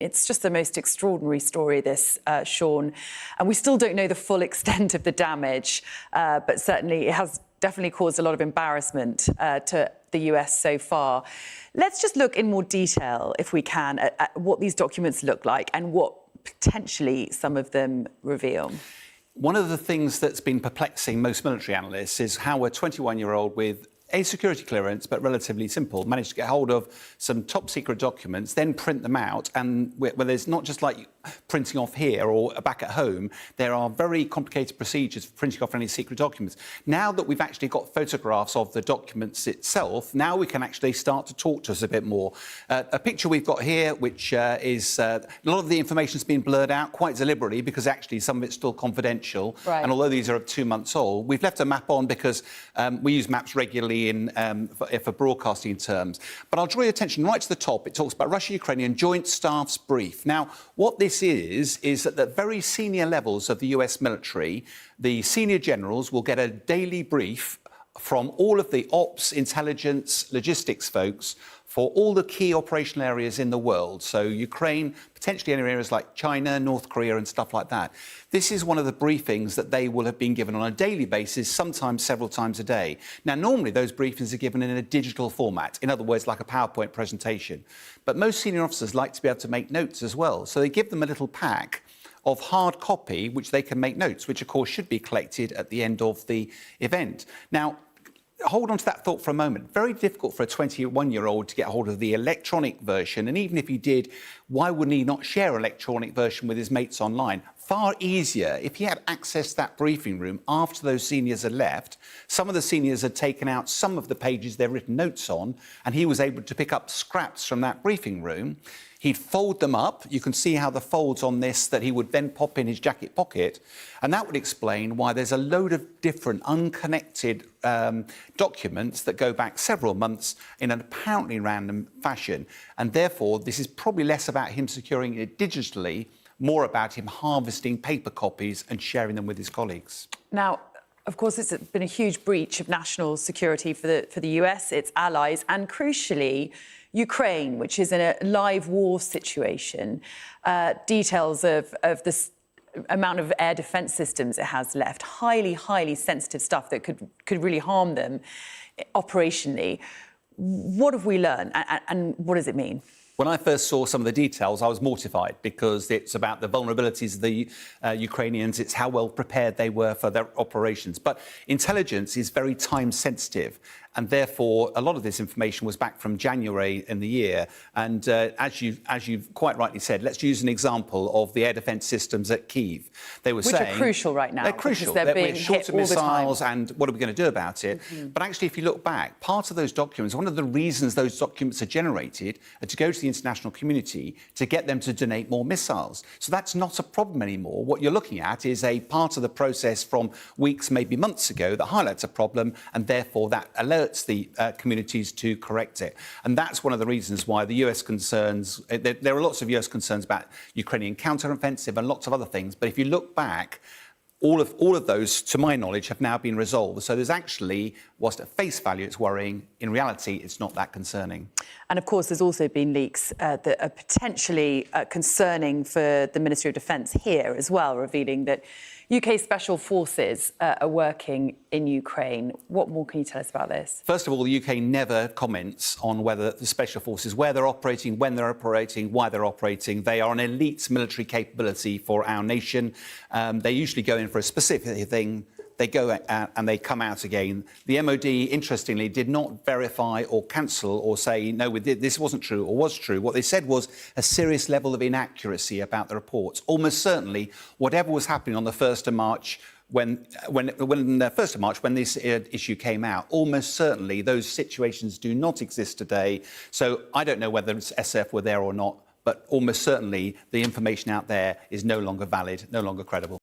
It's just the most extraordinary story, this, Sean. And we still don't know the full extent of the damage, but certainly it has definitely caused a lot of embarrassment to the US so far. Let's just look in more detail, if we can, at what these documents look like and what potentially some of them reveal. One of the things that's been perplexing most military analysts is how a 21-year-old with a security clearance, but relatively simple, managed to get hold of some top secret documents, then print them out. And where there's not just like printing off here or back at home, there are very complicated procedures for printing off any secret documents. Now that we've actually got photographs of the documents itself, now we can actually start to talk to us a bit more. A picture we've got here, which is a lot of the information's been blurred out quite deliberately because actually some of it's still confidential. Right. And although these are 2 months old, we've left a map on because we use maps regularly for broadcasting terms. But I'll draw your attention right to the top. It talks about Russia-Ukrainian Joint Staff's Brief. Now, what this is at the very senior levels of the US military, the senior generals will get a daily brief from all of the ops, intelligence, logistics folks for all the key operational areas in the world. So Ukraine, potentially in areas like China, North Korea and stuff like that. This is one of the briefings that they will have been given on a daily basis, sometimes several times a day. Now, normally those briefings are given in a digital format, in other words, like a PowerPoint presentation. But most senior officers like to be able to make notes as well. So they give them a little pack of hard copy, which they can make notes, which of course should be collected at the end of the event. Now, hold on to that thought for a moment. Very difficult for a 21-year-old to get hold of the electronic version. And even if he did, why wouldn't he not share an electronic version with his mates online? Far easier if he had access to that briefing room after those seniors had left. Some of the seniors had taken out some of the pages they'd written notes on, and he was able to pick up scraps from that briefing room. He'd fold them up. You can see how the folds on this that he would then pop in his jacket pocket. And that would explain why there's a load of different unconnected documents that go back several months in an apparently random fashion. And therefore, this is probably less about him securing it digitally, more about him harvesting paper copies and sharing them with his colleagues. Now, of course, it's been a huge breach of national security for the US, its allies, and crucially, Ukraine, which is in a live war situation. Details of this amount of air defence systems it has left, highly sensitive stuff that could really harm them operationally. What have we learned, and what does it mean? When I first saw some of the details, I was mortified because it's about the vulnerabilities of the Ukrainians. It's how well prepared they were for their operations. But intelligence is very time sensitive. And therefore, a lot of this information was back from January in the year. And as you've quite rightly said, let's use an example of the air defence systems at Kyiv. They were saying... Which are crucial right now. They're crucial. They're being shorter hit all the time. missiles, and what are we going to do about it? But actually, if you look back, part of those documents, one of the reasons those documents are generated are to go to the international community to get them to donate more missiles. So that's not a problem anymore. What you're looking at is a part of the process from weeks, maybe months ago, that highlights a problem, and therefore that alerts the communities to correct it. And that's one of the reasons why the US concerns, there are lots of US concerns about Ukrainian counter-offensive and lots of other things. But if you look back, all of those, to my knowledge, have now been resolved. So there's actually, whilst at face value it's worrying, in reality it's not that concerning. And of course there's also been leaks that are potentially concerning for the Ministry of Defence here as well, revealing that UK Special Forces are working in Ukraine. What more can you tell us about this? First of all, the UK never comments on whether the Special Forces, where they're operating, when they're operating, why they're operating. They are an elite military capability for our nation. They usually go in for a specific thing. They go out and they come out again. The MOD, interestingly, did not verify or cancel or say, no, this wasn't true or was true. What they said was a serious level of inaccuracy about the reports. Almost certainly, whatever was happening on the 1st of March, when this issue came out, almost certainly those situations do not exist today. So I don't know whether SF were there or not, but almost certainly the information out there is no longer valid, no longer credible.